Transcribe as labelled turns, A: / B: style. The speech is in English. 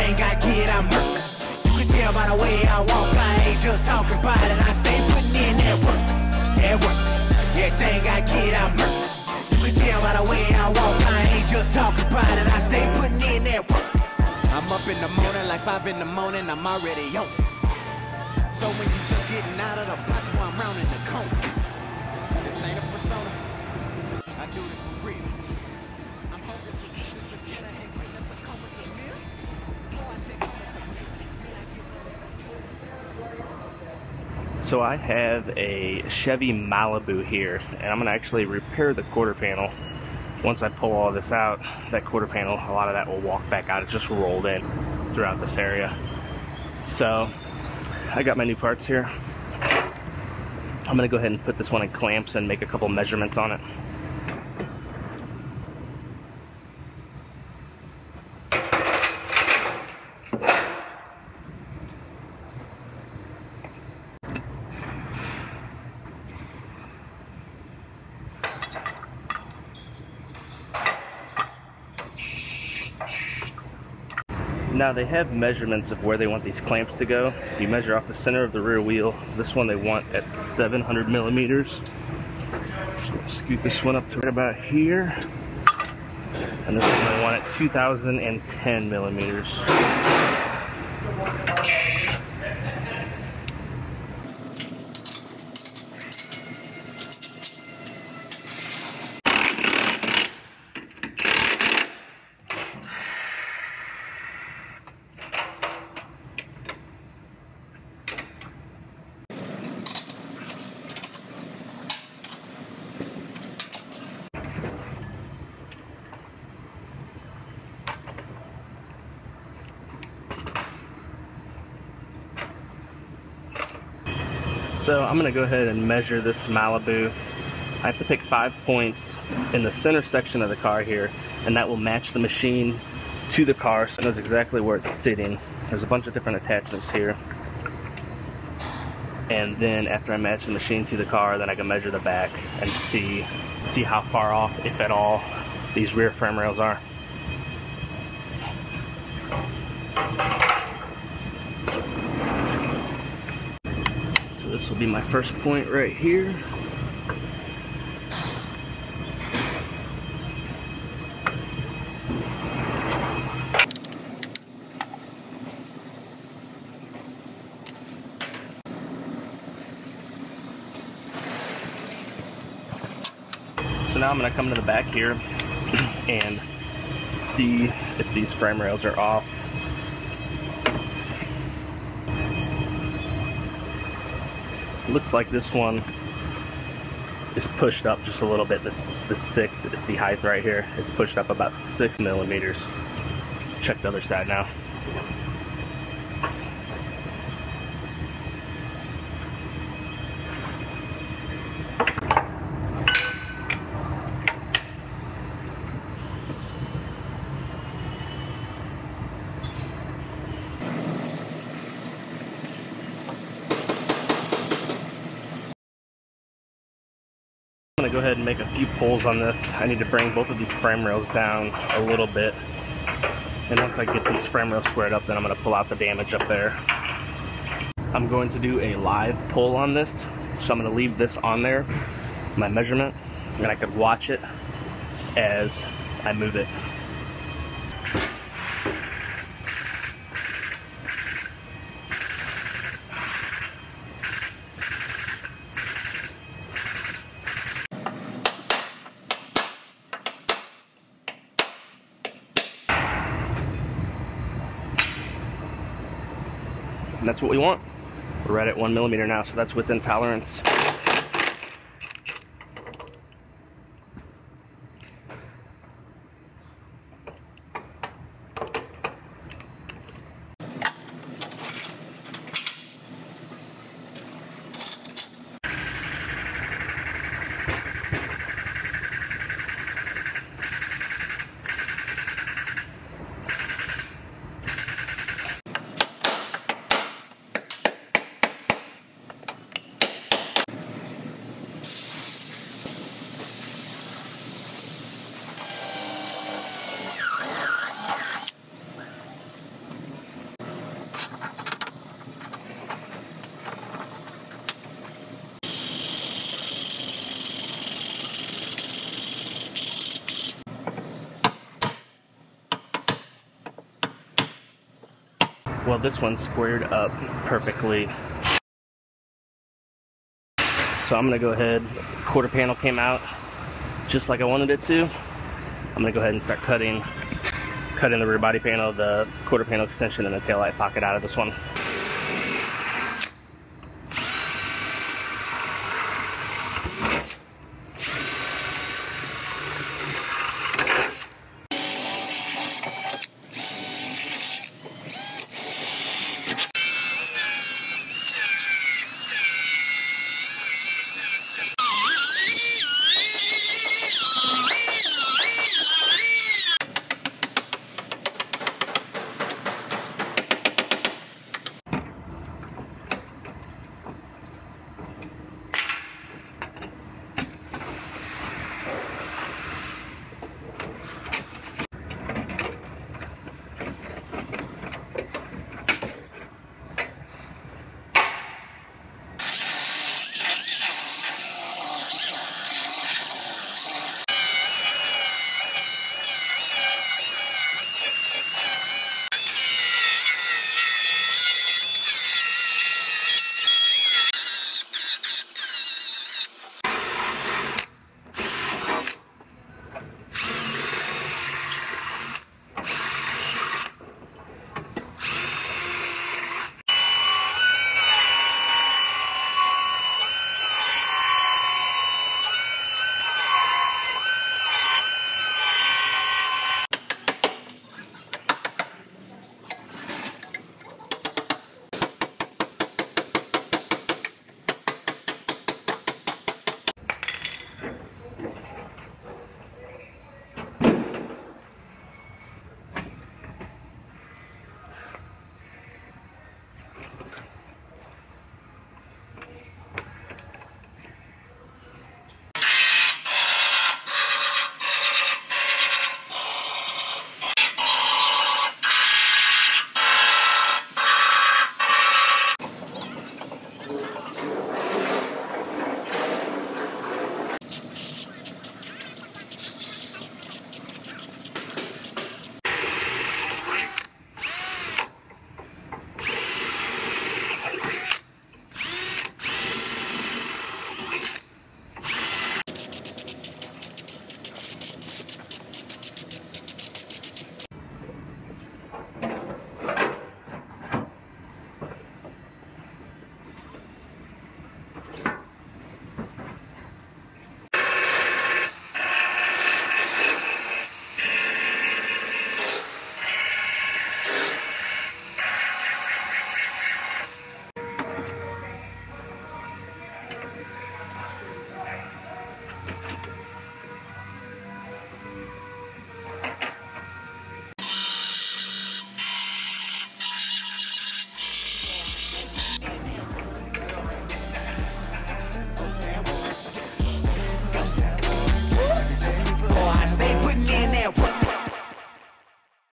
A: Everything I get, I'm murk. You can tell by the way I walk, I ain't just talking about it. I stay putting in that work, that work. Everything I get, I'm murk. You can tell by the way I walk, I ain't just talking about it. I stay putting in that work. I'm up in the morning, like 5 in the morning, I'm already on. So when you just getting out of the box, while I'm rounding the corner. This ain't a persona, I do this for real. I'm hoping to just the tenor and greatness of comfort to live. Oh, I said
B: So I have a Chevy Malibu here, and I'm gonna actually repair the quarter panel. Once I pull all this out, that quarter panel, a lot of that will walk back out. It's just rolled in throughout this area. So I got my new parts here. I'm gonna go ahead and put this one in clamps and make a couple measurements on it. Now they have measurements of where they want these clamps to go. You measure off the center of the rear wheel. This one they want at 700 millimeters. Just gonna scoot this one up to right about here. And this one they want at 2010 millimeters. So I'm gonna go ahead and measure this Malibu. I have to pick 5 points in the center section of the car here, and that will match the machine to the car, so it knows exactly where it's sitting. There's a bunch of different attachments here. And then after I match the machine to the car, then I can measure the back and see how far off, if at all, these rear frame rails are. This will be my first point right here. So now I'm going to come to the back here and see if these frame rails are off. Looks like this one is pushed up just a little bit. The 6 is the height right here. It's pushed up about 6 millimeters. Check the other side now. I'm gonna go ahead and make a few pulls on this. I need to bring both of these frame rails down a little bit. And once I get these frame rails squared up, then I'm gonna pull out the damage up there. I'm going to do a live pull on this. So I'm gonna leave this on there, my measurement, and I can watch it as I move it. And that's what we want. We're right at 1 millimeter now, so that's within tolerance. Now this one's squared up perfectly. So I'm gonna go ahead, quarter panel came out just like I wanted it to. I'm gonna go ahead and start cutting the rear body panel, the quarter panel extension, and the taillight pocket out of this one.